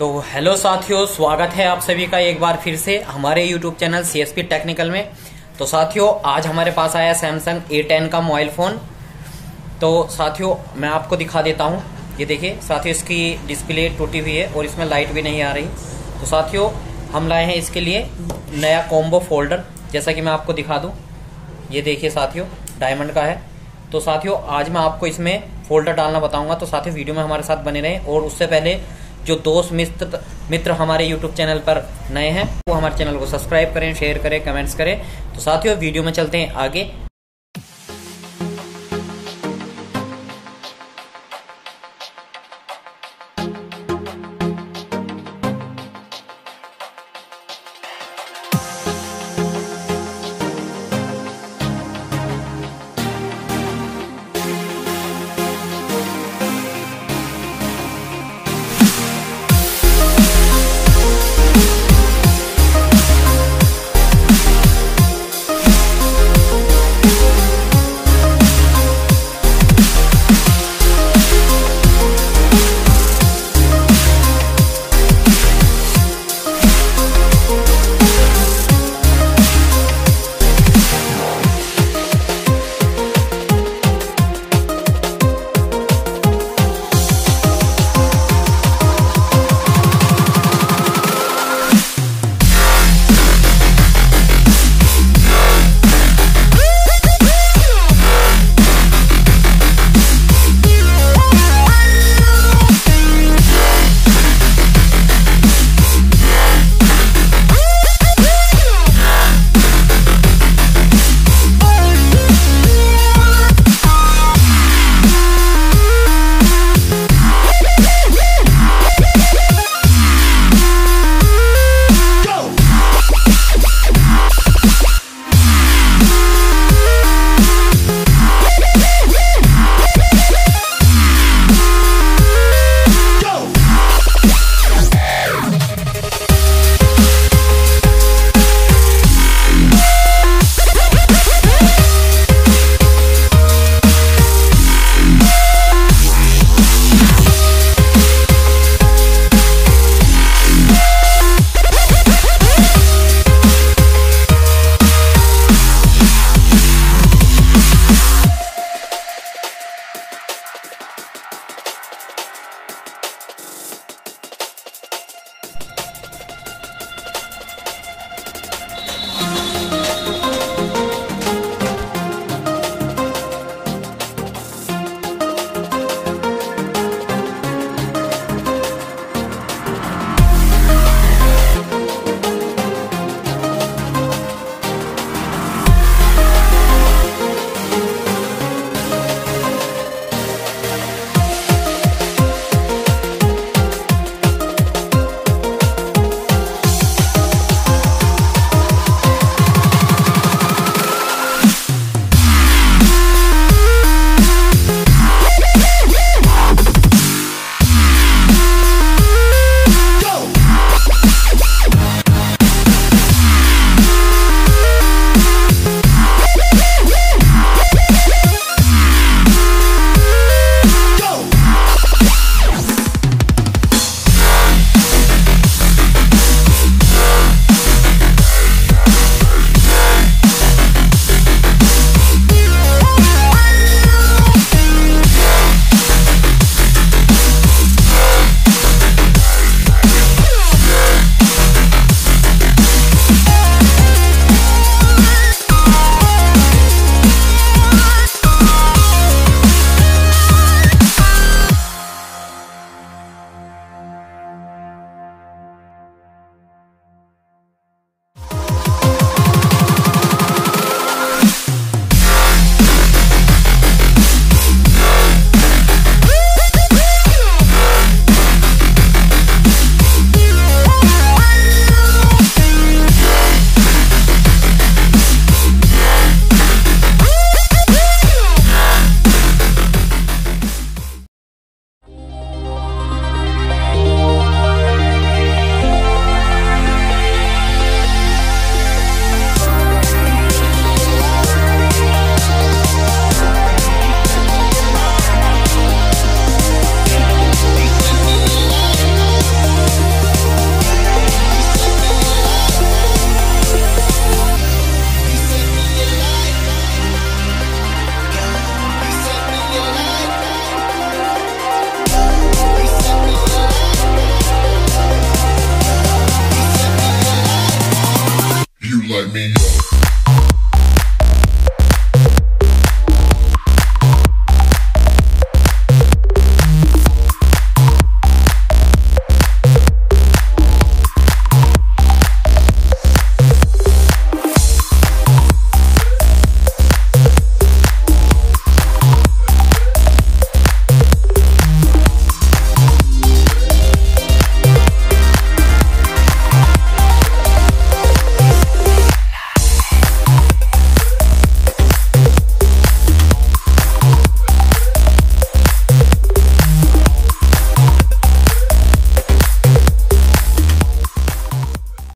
तो हेलो साथियों, स्वागत है आप सभी का एक बार फिर से हमारे यूट्यूब चैनल CSP टेक्निकल में। तो साथियों, आज हमारे पास आया सैमसंग A10 का मोबाइल फ़ोन। तो साथियों, मैं आपको दिखा देता हूँ। ये देखिए साथियों, इसकी डिस्प्ले टूटी हुई है और इसमें लाइट भी नहीं आ रही। तो साथियों, हम लाए हैं इसके लिए नया कॉम्बो फोल्डर, जैसा कि मैं आपको दिखा दूँ। ये देखिए साथियों, डायमंड का है। तो साथियों, आज मैं आपको इसमें फोल्डर डालना बताऊंगा। तो साथियों, वीडियो में हमारे साथ बने रहें। और उससे पहले जो दोस्त मित्र हमारे यूट्यूब चैनल पर नए हैं, वो हमारे चैनल को सब्सक्राइब करें, शेयर करें, कमेंट्स करें। तो साथियों, वीडियो में चलते हैं आगे।